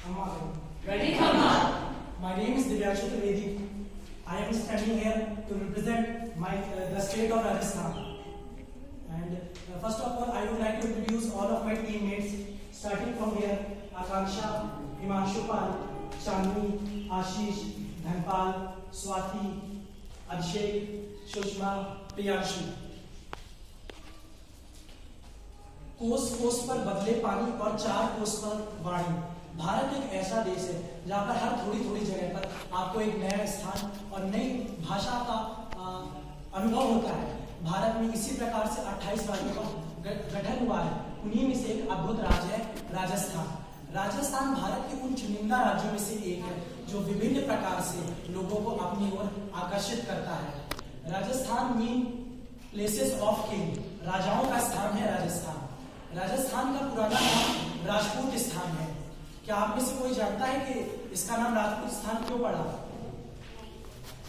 Ready, Khamma. My name is Divyanshu Trivedi. I am standing here to represent the state of Rajasthan. And first of all, I would like to introduce all of my teammates, starting from here: Akanksha, Himanshu Pal, Chandni, Ashish, Dhanpal, Swati, Abhishek, Sushma, Priyanshu. कोस कोस पर बदले पानी और चार कोस पर वाणी। भारत एक ऐसा देश है जहाँ पर हर थोड़ी थोड़ी जगह पर आपको एक नया स्थान और नई भाषा का अनुभव होता है। भारत में इसी प्रकार से 28 राज्यों का गठन हुआ है। उन्हीं में से एक अद्भुत राज्य है राजस्थान। राजस्थान भारत के उन चुनिंदा राज्यों में से एक है जो विभिन्न प्रकार से लोगों को अपनी ओर आकर्षित करता है। Rajasthan mean places of king, राजाओं का स्थान है राजस्थान। राजस्थान का पुराना नाम राजपूत स्थान है। क्या आप में से कोई जानता है कि इसका नाम राजपूत स्थान क्यों पड़ा?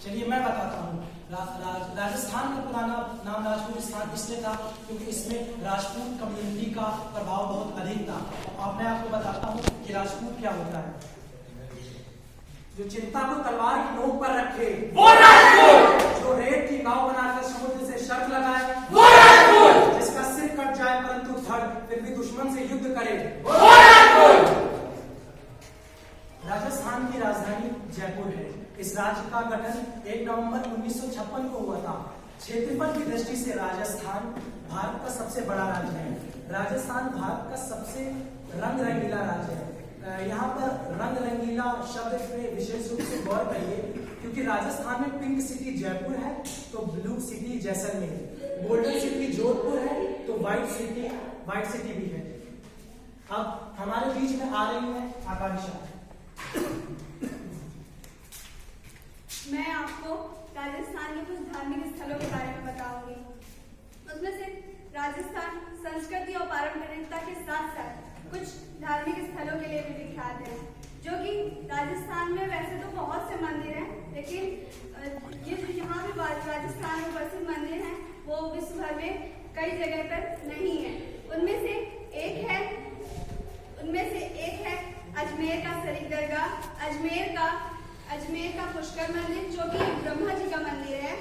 चलिए मैं बताता हूँ। राजस्थान का पुराना नाम राजपूत स्थान इसलिए था क्योंकि इसमें राजपूत कम्युनिटी का प्रभाव बहुत अधिक था। अब मैं आपको बताता हूँ कि राजपूत क्या होता है। जो चिंता को तलवार की नोक पर रखे वो राजपूत। जो रेत की नाव बनाकर समुद्र से शर्त लगाए वो राजपूत। जिसका सिर कट जाए परंतु धड़ फिर भी दुश्मन से युद्ध करे वो राजपूत। राजस्थान की राजधानी जयपुर है। इस राज्य का गठन 1 नवंबर 1956 को हुआ था। क्षेत्रफल की दृष्टि से राजस्थान भारत का सबसे बड़ा राज्य है। राजस्थान भारत का सबसे रंग रंगीला राज्य है। यहाँ पर रंग रंगीला शब्द पे विशेष रूप से गौर करिए क्योंकि राजस्थान में पिंक सिटी जयपुर है तो blue city Jaisalmer, golden city Jodhpur है तो व्हाइट सिटी भी है। अब हमारे बीच में आ रही है आकांक्षा। मैं आपको राजस्थान के कुछ धार्मिक स्थलों के बारे में बताऊंगी। उसमें से राजस्थान संस्कृति और पारंपरिकता के साथ साथ कुछ धार्मिक स्थलों के लिए भी विख्यात है, जो कि राजस्थान में वैसे तो बहुत से मंदिर हैं, लेकिन ये जो यहाँ भी राजस्थान में प्रसिद्ध मंदिर हैं वो विश्व भर में कई जगह पर नहीं है। उनमें से एक है अजमेर का शरीफ दरगाह, अजमेर का पुष्कर मंदिर जो कि ब्रह्मा जी का मंदिर है,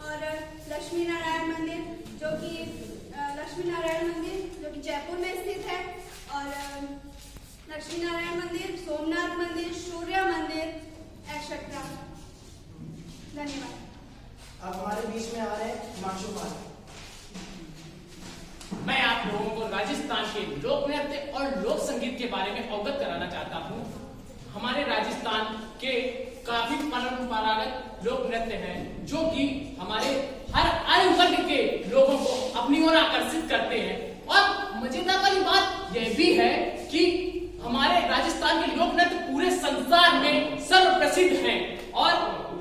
और लक्ष्मी नारायण मंदिर जो कि जयपुर में स्थित है, और लक्ष्मी नारायण मंदिर, सोमनाथ मंदिर, सूर्य मंदिर एक्सेट्रा। धन्यवाद। अब हमारे बीच में आ रहे हैं हिमांशु पाल। मैं आप लोगों को राजस्थान के लोक नृत्य और लोक संगीत के बारे में अवगत कराना चाहता हूँ। हमारे राजस्थान के काफी परंपरागत लोक नृत्य हैं जो कि हमारे हर आयु वर्ग के लोगों को अपनी ओर आकर्षित करते हैं। और मजेदार वाली बात यह भी है कि हमारे राजस्थान के लोक नृत्य पूरे संसार में सर्व प्रसिद्ध हैं। और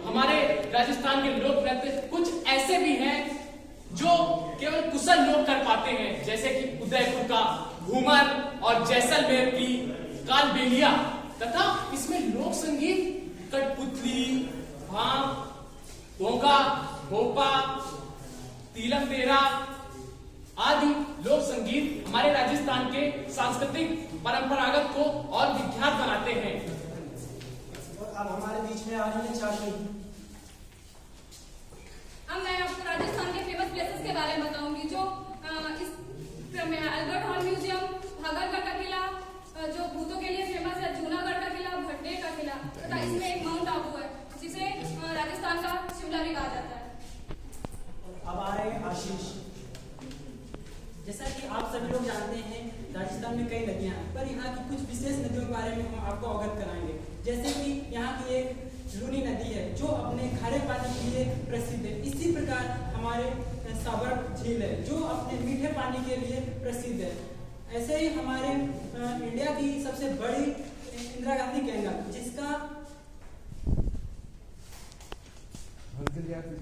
हमारे राजस्थान के लोक नृत्य कुछ ऐसे भी हैं जो केवल कुशल लोग कर पाते हैं, जैसे कि उदयपुर का घूमर और जैसलमेर की कालबेलिया, तथा इसमें लोक संगीत कठपुतली, भांग, भोगा, भोपा, तीलम तेरा आदि लोक संगीत हमारे राजस्थान के सांस्कृतिक परंपरागत को और विख्यात बनाते हैं। अब हमारे बीच में आ रही है चांदनी। अब मैं आपको राजस्थान के फेमस प्लेसेस के बारे में बताऊंगी, जो इस अल्बर्ट हॉल म्यूजियम, भागलगढ़ का किला जो भूतों के लिए फेमस है, जूनागढ़ का किला, भटनेर का किला, तथा इसमें एक माउंट आबू है जिसे राजस्थान का शिमला भी कहा जाता है। अब आ रहे हैं आशीष। जैसा कि आप सभी लोग जानते हैं राजस्थान में कई नदियां हैं, पर यहाँ की कुछ विशेष नदियों के बारे में हम आपको अवगत कराएंगे। जैसे कि यहाँ की एक लूनी नदी है जो अपने खारे पानी के लिए प्रसिद्ध है। इसी प्रकार हमारे साबर झील है जो अपने मीठे पानी के लिए प्रसिद्ध है। ऐसे ही हमारे इंडिया की सबसे बड़ी इंदिरा गांधी कैनाल,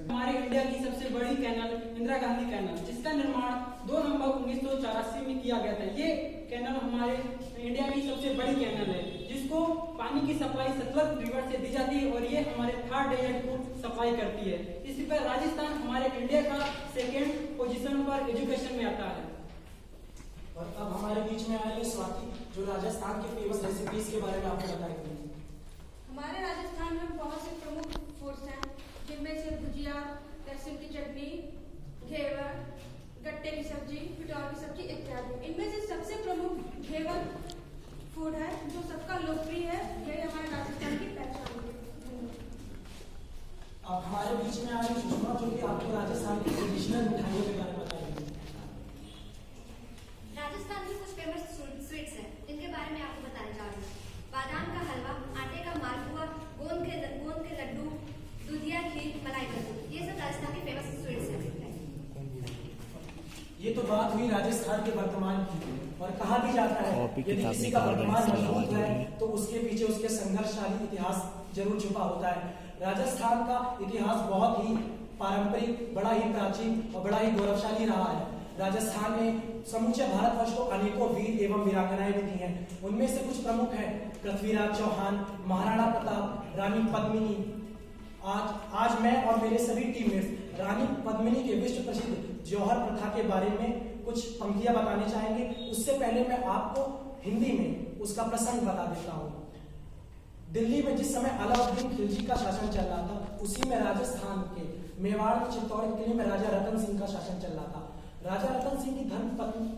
हमारे इंडिया की सबसे बड़ी कैनाल इंदिरा गांधी कैनाल, जिसका निर्माण 2 नवंबर 1984 में किया गया था। ये कैनाल हमारे इंडिया की सबसे बड़ी कैनाल है जिसको पानी की सप्लाई सतलज रिवर से दी जाती है और ये हमारे 3rd डेजर्ट को सप्लाई करती है। इसी पर राजस्थान हमारे इंडिया का 2nd पोजीशन पर एजुकेशन में आता है। और अब हमारे बीच में आए स्वाति। जो राजस्थान के फेमस रेसिपीज के बारे में आपको बताएंगे। हमारे राजस्थान में बहुत से प्रमुख फूड्स हैं, जिनमें से भुजिया, लहसुन की चटनी, घेवर, गट्टे की सब्जी, पिटौर की सब्जी इत्यादि। इनमें से सबसे प्रमुख घेवर फूड है, जो सबका लोकप्रिय है। यह हमारे राजस्थान की पहचान है। अब हमारे बीच में आए सुषमा, जो कि आपको राजस्थान की ट्रेडिशनल मिठाइयों के बारे में बताएंगे। राजस्थान की कुछ फेमस स्वीट्स हैं, जिनके बारे में आपको बताने जा रही हूँ। बादाम का हलवा, आटे का मालपुआ, गोंद के लड्डू, दूधिया खीर, मलाई कद्दू, ये सब राजस्थान के फेमस स्वीट्स हैं। ये तो बात हुई राजस्थान के वर्तमान की, और कहा भी जाता है यदि किसी का वर्तमान मजबूत है तो उसके पीछे उसके संघर्षशाली इतिहास जरूर छुपा होता है। राजस्थान का इतिहास बहुत ही पारंपरिक, बड़ा ही प्राचीन और बड़ा ही गौरवशाली रहा है। राजस्थान ने समूचे भारतवर्ष को अनेकों वीर एवं वीरांगनाएं भी दी हैं। उनमें से कुछ प्रमुख हैं पृथ्वीराज चौहान, महाराणा प्रताप, रानी पद्मिनी। आज मैं और मेरे सभी टीममेट्स रानी पद्मिनी के विश्व प्रसिद्ध जौहर प्रथा के बारे में कुछ पंक्तियां बताने चाहेंगे। उससे पहले मैं आपको हिंदी में उसका प्रसंग बता देता हूँ। दिल्ली में जिस समय अलाउद्दीन खिलजी का शासन चल रहा था, उसी में राजस्थान के मेवाड़ के चित्तौड़ किले में राजा रतन सिंह का शासन चल रहा था। राजा रतन सिंह की धर्म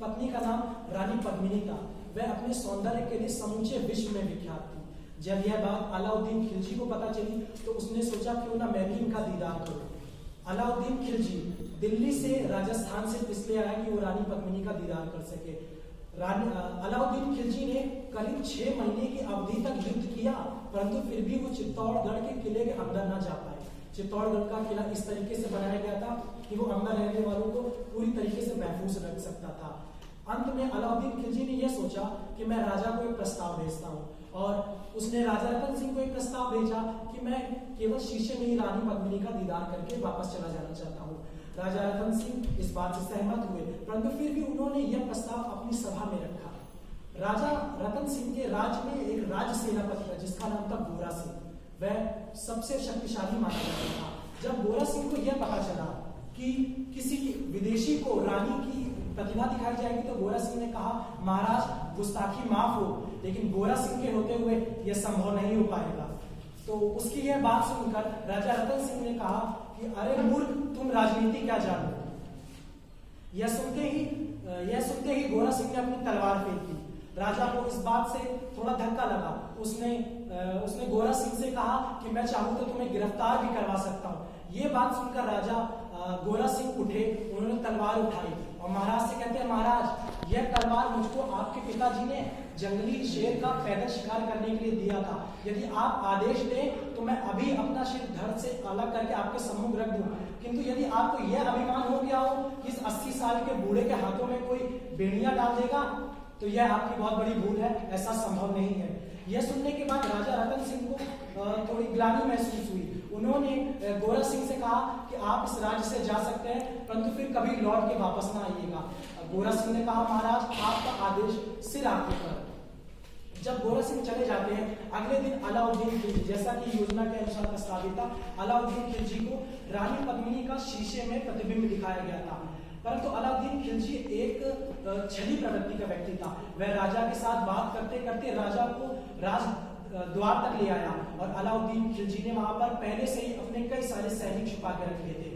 पत्नी का नाम रानी पद्मिनी था। वह अपने सौंदर्य के लिए समूचे विश्व में विख्यात थी। जब यह बात अलाउद्दीन खिलजी को पता चली तो उसने सोचा क्यों ना मैं भी इनका दीदार करूं। अलाउद्दीन खिलजी दिल्ली से राजस्थान से इसलिए आया कि वो रानी पद्मिनी का दीदार कर सके। अलाउद्दीन खिलजी ने करीब 6 महीने की अवधि तक युद्ध किया, परंतु फिर भी वो चित्तौड़गढ़ के किले के अंदर न जा पाए। चित्तौड़गढ़ का किला इस तरीके से बनाया गया था कि वो अंदर रहने वालों को पूरी तरीके से महफूज रख सकता था। अंत में अलाउद्दीन खिलजी ने यह सोचा कि मैं राजा को एक प्रस्ताव भेजता हूँ, और उसने राजा रतन सिंह को एक प्रस्ताव भेजा कि मैं केवल शीशे में ही रानी पद्मिनी का दीदार करके वापस चला जाना चाहता हूँ। राजा रतन सिंह इस बात से सहमत हुए, परंतु फिर भी उन्होंने यह प्रस्ताव अपनी सभा में रखा। राजा रतन सिंह के राज्य में एक राज्य सेनापति था जिसका नाम था गोरा सिंह। वह सबसे शक्तिशाली माना जाता था। जब गोरा सिंह को यह पता चला कि किसी विदेशी को रानी की प्रतिभा दिखाई जाएगी, तो गोरा सिंह ने कहा, महाराज गुस्ताखी माफ हो, लेकिन गोरा सिंह के होते हुए यह संभव नहीं हो पाएगा। तो उसकी यह बात सुनकर राजा रतन सिंह ने कहा कि अरे मूर्ख, तुम राजनीति क्या जानो। यह सुनते ही गोरा सिंह ने अपनी तलवार फेंक दी। राजा को इस बात से थोड़ा धक्का लगा। उसने गोरा सिंह से कहा कि मैं चाहूं तो तुम्हें गिरफ्तार भी करवा सकता हूं। ये बात सुनकर राजा गोरा सिंह उठे, उन्होंने तलवार उठाई और महाराज से कहते हैं, महाराज यह तलवार मुझको आपके पिताजी ने जंगली शेर का पैदल शिकार करने के लिए दिया था। यदि आप आदेश दें तो मैं अभी अपना सिर धड़ से अलग करके आपके सम्मुख रख दूं, किंतु यदि आपको यह अभिमान हो गया हो कि इस 80 साल के बूढ़े के हाथों में कोई बेड़िया डाल देगा, तो यह आपकी बहुत बड़ी भूल है, ऐसा संभव नहीं है। यह सुनने के बाद राजा रतन सिंह को थोड़ी ग्लानि महसूस हुई। उन्होंने गोरा सिंह से कहा कि आप इस राज्य से जा सकते हैं, परंतु फिर कभी लौट के वापस ना आइएगा। गोरा सिंह ने कहा, महाराज आपका आदेश सिर आपके पर। जब गोरा सिंह चले जाते हैं, अगले दिन अलाउद्दीन खिलजी, जैसा कि योजना के अनुसार प्रस्तावित था, अलाउद्दीन खिलजी को रानी पद्मिनी का शीशे में प्रतिबिंब दिखाया गया था। परंतु अलाउद्दीन खिलजी एक छली प्रवृत्ति का व्यक्ति था। वह राजा के साथ बात करते करते राजा को राज द्वार तक ले आया, और अलाउद्दीन खिलजी ने वहां पर पहले से ही अपने कई सारे सैनिक छुपा के रख लिए थे।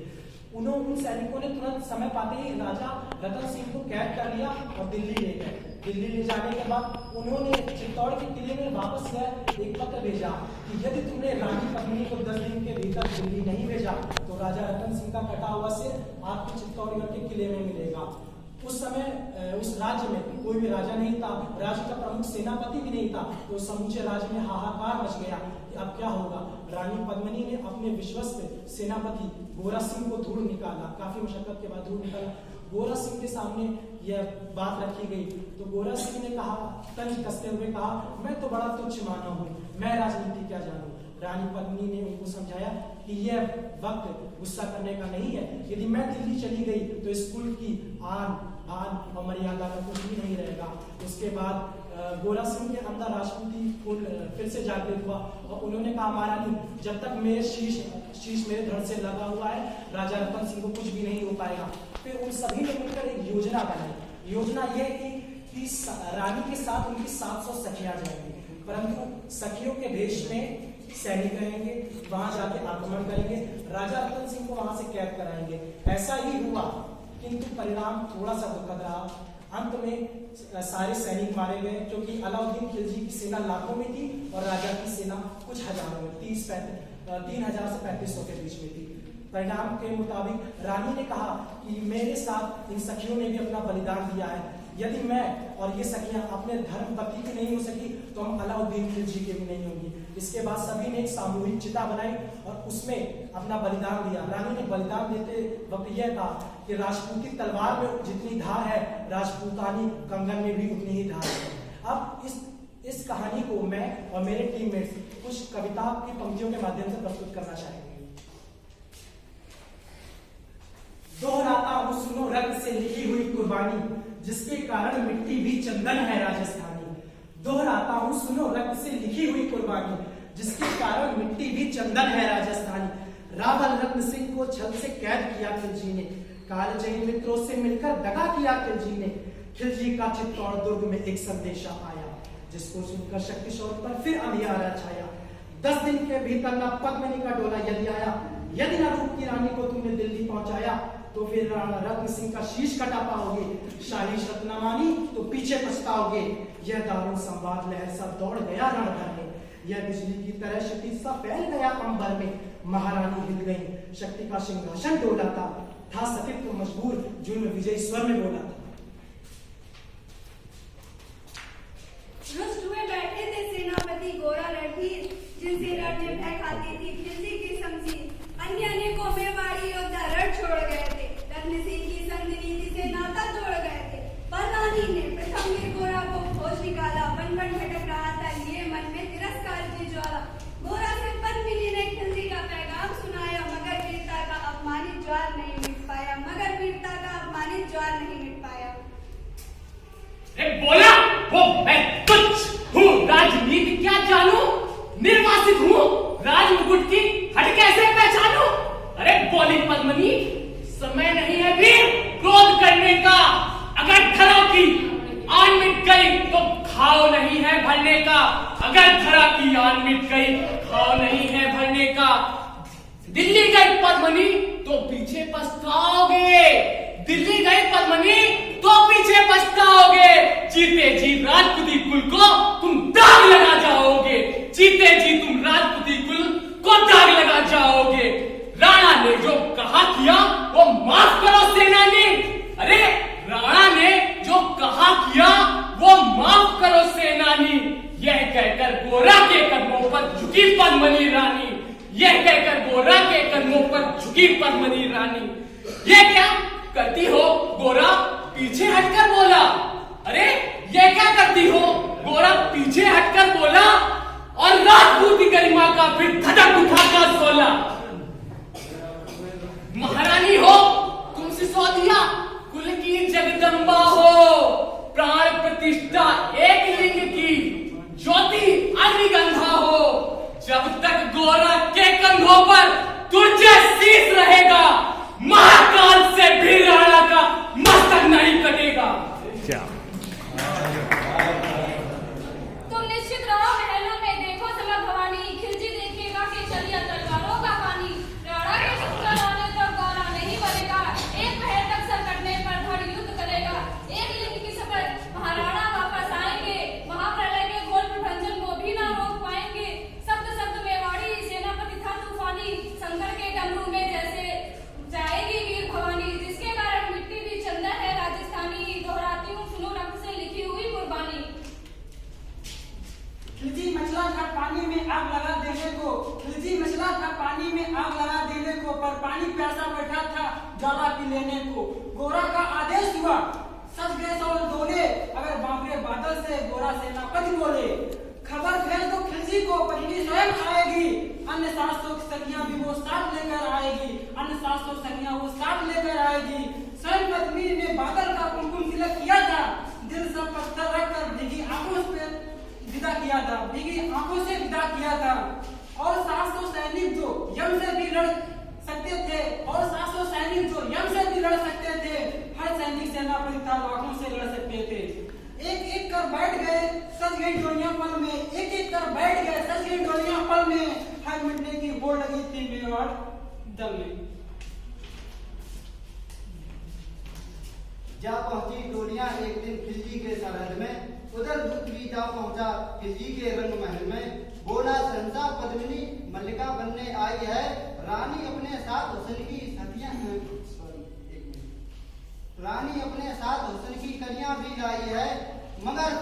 उन सैनिकों ने तुरंत समय पाते ही राजा रतन सिंह को कैद कर लिया और दिल्ली ले गए। दिल्ली ले जाने के बाद उन्होंने चित्तौड़ के किले में वापस गए एक पत्र भेजा कि यदि तुमने रानी पद्मिनी को 10 दिन के भीतर दिल्ली नहीं भेजा तो राजा रतन सिंह का कटा हुआ सिर आपके चित्तौड़गढ़ के किले में मिलेगा। उस समय उस राज्य में कोई भी राजा नहीं था, राज्य का प्रमुख सेनापति भी नहीं था, तो समूचे राज्य में हाहाकार मच गया कि अब क्या होगा। रानी पद्मिनी ने अपने विश्वस्त सेनापति गोरा सिंह को ढूंढ निकाला, काफी मशक्कत के बाद ढूंढ निकाला। गोरा सिंह के सामने यह बात रखी गई तो गोरा सिंह ने कहा, तंज कसते हुए कहा, मैं तो बड़ा तुच्छ मानव हूँ, मैं राजनीति क्या जानूं। रानी पद्मिनी ने उनको समझाया कि यह वक्त गुस्सा करने का नहीं है। यदि मैं दिल्ली चली गई तो इस कुल की आन बान और मर्यादा का कुछ भी नहीं रहेगा। उसके बाद गोरा सिंह के अंदर राजपूती कुल फिर से जागृत हुआ और उन्होंने कहा, महारानी जब तक मेरे शीश मेरे धड़ से लगा हुआ है, राजा रतन सिंह को कुछ भी नहीं हो पाएगा। फिर उन सभी ने मिलकर एक योजना बनाई। योजना यह थी कि रानी के साथ उनकी 700 सखियां जाएंगी, परंतु सखियों के भेष में सैनिक रहेंगे, वहां जाके आक्रमण करेंगे, राजा रतन सिंह को वहां से कैद कराएंगे। ऐसा ही हुआ, किंतु परिणाम थोड़ा सा दुखद रहा। अंत में सारे सैनिक मारे गए, क्योंकि अलाउद्दीन खिलजी की सेना लाखों में थी और राजा की सेना कुछ हजारों में, 3,000 से 3,500 के बीच में थी। परिणाम के मुताबिक रानी ने कहा कि मेरे साथ इन सखियों ने भी अपना बलिदान दिया है, यदि मैं और ये सखियां अपने धर्म पति की नहीं हो सकी तो हम अलाउद्दीन खिलजी के भी नहीं होंगी। इसके बाद सभी ने एक सामूहिक चिता बनाई और उसमें अपना बलिदान दिया। रानी ने बलिदान देते वक्त यह कहा कि राजपूती तलवार में जितनी धार है, राजपूतानी कंगन में भी उतनी ही धार है। अब इस कहानी को मैं और मेरे टीममेट्स कुछ कविता की पंक्तियों के माध्यम से प्रस्तुत करना चाहेंगे। दोहराता हूं सुनो रक्त से लिखी हुई कुर्बानी, जिसके कारण मिट्टी भी चंदन है राजस्थानी। दोहराता हूं सुनो रक्त से लिखी हुई कुर्बानी, जिसके कारण मिट्टी भी चंदन है राजस्थानी। रावल रत्न सिंह को छल से कैद किया खिलजी ने, कालजयी मित्रों से मिलकर दगा किया खिलजी ने। खिलजी का चित्तौड़ दुर्ग में एक संदेशा आया, जिसको सुनकर शक्ति शौर्य पर फिर अंधियारा छाया। 10 दिन के भीतर न पद्मिनी का डोला यदि आया, यदि न रूप की रानी को तुमने दिल्ली पहुंचाया, तो फिर रत्न सिंह का शीश कटा पाओगे। शाही शर्त न मानी तो पीछे पछताओगे। यह दारुण संवाद लहर सा दौड़ गया रणभर में, यह बिजली की तरह क्षितिज सा फैल गया अंबर में। महारानी हिल गई, शक्ति का सिंहासन डोला था सतीत्व मजबूर, जुल्म विजय स्वर में बोला था। रुष्ट हुए बैठे थे सेनापति गोरा रणधीर, जिनसे रण में भय खाती थी खिलजी की शमशीर। अन्य अनेकों मेवाड़ी योद्धा रण छोड़ गए थे, रत्न सिंह की संग नीति से नाता तोड़ गए थे। पर रानी ने प्रथम वीर गोरा को खोज निकाला, बन बन भटक रहा था लिए मन में तिरस्कार की ज्वाला। गोरा से पद्मिनी ने खिलजी का पैगाम सुनाया, मगर वीरता का अपमानित ज्वार नहीं मिट पाया, मगर वीरता का अपमानित ज्वार नहीं मिट पाया। बोला वो मैं तुच्छ हूँ, राजनीति क्या जानू, निर्वासित हूँ, राज मुकुट की हट कैसे पहचानू। अरे बोली पद्मिनी, समय नहीं है वीर क्रोध करने का, अगर धरा की आन मिट गई तो घाव नहीं है भरने का, अगर धरा की आन मिट गई घाव नहीं है भरने का। दिल्ली गई पद्मिनी तो पीछे पछताओगे, दिल्ली गई पद्मिनी तो पीछे पछताओगे। जीते जी राजपूती कुल को तुम दाग लगा जाओगे, जीते जी तुम राजपूती कुल को दाग लगा जाओगे। राणा ने जो कहा किया वो माफ करो सेनानी, अरे राणा ने जो कहा किया वो माफ करो सेनानी। यह कहकर गोरा के कदमों पर झुकी पद्मिनी रानी, यह कहकर गोरा के कदमों पर झुकी पद्मिनी रानी। ये क्या करती हो गोरा, पीछे हटकर बोला। अरे ये क्या करती हो गोरा, पीछे हटकर बोला, और राजपूती गरिमा का फिर धड़क उठाकर बोला। महारानी हो तुम सिसोदिया कुल की जगदम्बा हो, प्राण प्रतिष्ठा एक लिंग की ज्योति अग्निगंधा हो। जब तक गोरा के कंधों पर तुझे शीश रहेगा, महाकाल से भी राणा का मस्तक नहीं कटेगा। तुम निश्चित रहो महलों में, देखो समर भवानी, खिलजी देखेगा कि चलिया तलवारों का पानी। राणा के चक्कर आने तक गोरा नहीं बनेगा, एक पहर तक सर कटने पर धड़ युद्ध करेगा। एक लिंग की शपथ महाराणा वापस आएंगे, महाप्रलय के घोर प्रभंजन को भी ना रोक पाएंगे। सप्त सप्त मेवाड़ी सेनापति था तूफानी, शंकर के डमरू में जैसे जाएगी वीर भवानी, जिसके कारण मिट्टी भी चंदन है राजस्थानी। दोहराती हूँ सुनो रक्त से लिखी हुई कुर्बानी। खिलजी मचला था पानी में आग लगा देने को, खिलजी मचला था पानी में आग लगा देने को, पर पानी प्यासा बैठा था ज्वाला पी लेने को। गोरा का आदेश हुआ सब गए और डोले, अगर बांपरे बादल से गोरा सेनापति बोले। खबर भेज दो खिलजी को, पत्नी स्वयं आएगी, अन्य 700 सखियां भी वो साथ लेकर आएगी, अन्य 700 सखियां वो साथ लेकर आएगी। स्वयं पत्नी ने बादल का कुमकुम तिलक किया था, दिल सब पत्थर रखकर भीगी आंखों पे विदा किया था, भीगी आंखों से विदा किया था। और 700 सैनिक जो यम से भी लड़ सकते थे, और 700 सैनिक जो यम से भी लड़ सकते थे, हर सैनिक सेनापति था लाखों से लड़ सकते थे। एक एक कर बैठ गए सज गई डोलियां पल में, एक एक कर बैठ गए सज गई डोलियां पल में, हाय मिटने की बोल लगी थी मेवाड़ दल में। जा पहुंची डोलियां एक दिन खिलजी के सरहद में, उधर दूत भी जा पहुंचा खिलजी के रंग महल में, बोला शहंशाह पद्मिनी मल्लिका बनने आई है, रानी अपने साथ हुस्न की सतियां रानी अपने साथ हुस्न की कलियां भी लाई है, मगर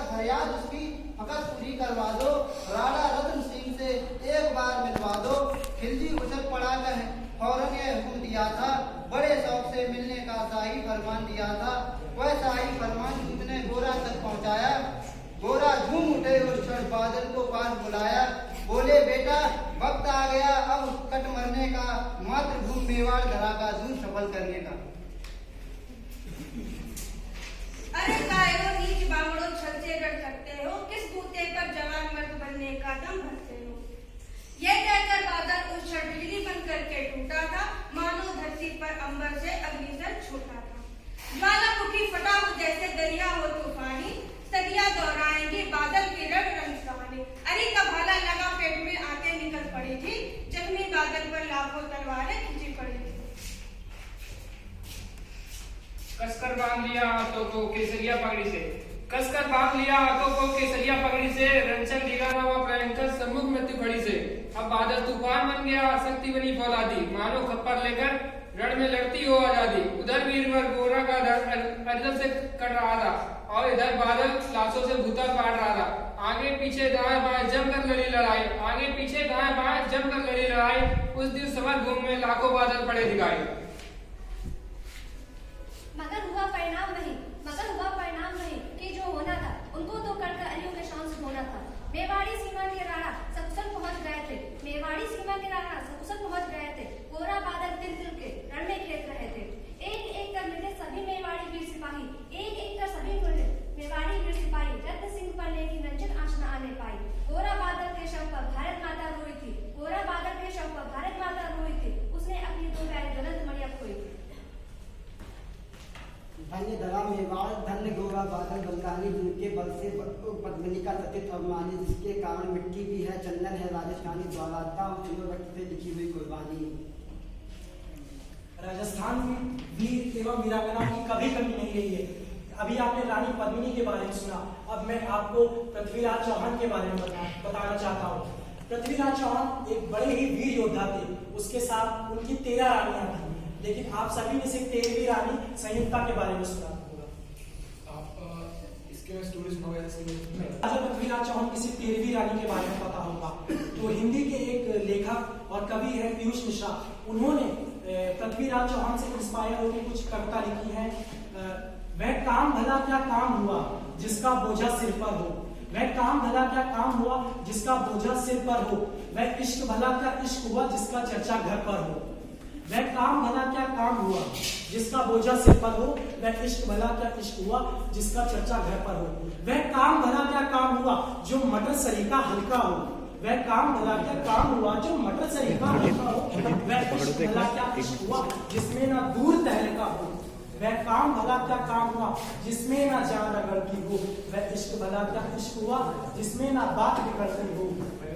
फरियाद उसकी फकत पूरी करवा दो, राणा रतन सिंह से एक बार मिलवा दो। खिलजी उछल पड़ा कर फौरन ये हुक्म दिया था, बड़े शौक से मिलने का शाही फरमान दिया था, वह शाही फरमान दूत ने गोरा तक पहुंचाया, गोरा झूम उठे उस क्षण बादल को पास बुलाया, बोले बेटा वक्त आ गया अब कट मरने का, मातृभूमि मेवाड़ धरा का दूर सफल करने का। अरे कायरो नीच बामड़ो छलचे कर सकते हो, किस बूते पर जवान मर्द बनने का दम भरते हो। ये कहकर बादल उस क्षण बिजली बन करके टूटा था, मानो धरती पर अंबर से अग्निजल छूटा था। ज्वालामुखी फटा हो जैसे दरिया हो तूफानी, सदियां दोहराएंगे बादल की रंग रंग कहानी। अरे का भाला लगा पेट में आते निकल पड़ी थी, जख्मी बादल पर लाखों तलवारें खिंची पड़ी थी। कसकर बांध लिया हाथों को केसरिया पगड़ी से, कसकर बांध लिया हाथों को केसरिया पगड़ी से, रंचक दिगाना हुआ भयंकर सम्मुख मृत्यु खड़ी से। अब बादल तूफान बन गया, शक्ति बनी फौलादी, मानो खप्पर लेकर रण में लड़ती हो आजादी। उधर वीरवर गोरा का अर्जन से कट रहा था और इधर बादल लाशों से भूता काट रहा था। आगे पीछे दाएं बाएं जमकर लड़ी लड़ाई, आगे पीछे दाएं बाएं जमकर लड़ी लड़ाई। उस दिन समर भूमि में लाखों बादल पड़े दिखाई। मगर हुआ परिणाम नहीं कि जो होना था उनको तो कड़कर अलियों के शान से होना था। मेवाड़ी सीमा के राणा सकुशल पहुंच गए थे, मेवाड़ी सीमा के राणा सकुशल पहुंच गए थे, कोरा बादल तिल तिल के रण में खेत रहे थे। एक एक कर मिटे सभी मेवाड़ी वीर सिपाही, एक एक कर सभी मेवाड़ी वीर सिपाही, रत्न सिंह पर लेकी नंजन आंच न आने पाई। कोरा बादल के शव पर भारत माता रोई थी, कोरा बादल के शव पर भारत माता रोई थी, उसने अपनी दो पैर ज्वलंत मड़िया खोई थी। धन्य धरा मेवाड़, धन्य गोरा बादल बंगाली, जिनके बल से पद्मिनी का सतीत्व अभिमानी, जिसके कारण मिट्टी भी है चंदन है राजस्थानी, ज्वालाता और रक्त से लिखी हुई कुर्बानी। राजस्थान में वीर एवं वीरांगना की कभी कमी नहीं रही है। अभी आपने रानी पद्मिनी के बारे में सुना, अब मैं आपको पृथ्वीराज चौहान के बारे में बताना चाहता हूँ। पृथ्वीराज चौहान एक बड़े ही वीर योद्धा थे, उसके साथ उनकी 13 रानियां थी, लेकिन आप सभी में से 13वीं रानी संयुक्ता के बारे में सुना होगा। आप इसके स्टोरी सुना होगा। राजा पृथ्वीराज चौहान किसी 13वीं रानी के बारे में पता होगा। तो हिंदी के एक लेखक और कवि है पीयूष मिश्रा, उन्होंने पृथ्वीराज चौहान से इंस्पायर होकर कुछ कविता लिखी है। वह काम भला क्या काम हुआ जिसका बोझा सिर पर हो, वह काम भला क्या काम हुआ जिसका बोझा सिर पर हो, वह इश्क भला क्या इश्क हुआ जिसका चर्चा घर पर हो। वह काम भला क्या काम हुआ जिसका बोझा सिर पर हो, वह इश्क भला क्या इश्क हुआ जिसका चर्चा घर पर हो। वह काम भला क्या काम हुआ जो मटर सरीका हल्का हो, वह काम भला क्या काम हुआ जो मटर सरीका हल्का हो। वह इश्क भला क्या इश्क हुआ जिसमें ना दूर तहलका हो, वह काम भला क्या काम हुआ जिसमें ना जान रगड़ती हो, वह इश्क भला क्या इश्क हुआ जिसमें ना बात बिगड़ती हो।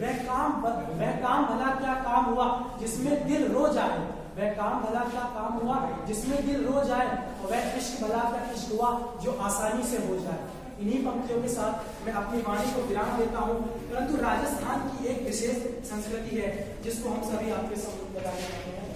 वह काम भला क्या काम हुआ जिसमें दिल रो जाए, वह काम भला क्या काम हुआ जिसमें दिल रो जाए, और वह इश्क भला क्या इश्क हुआ जो आसानी से हो जाए। इन्हीं पंक्तियों के साथ मैं अपनी वाणी को विराम देता हूँ। परंतु राजस्थान की एक विशेष संस्कृति है जिसको हम सभी आपके सामने बताने चाहते हैं।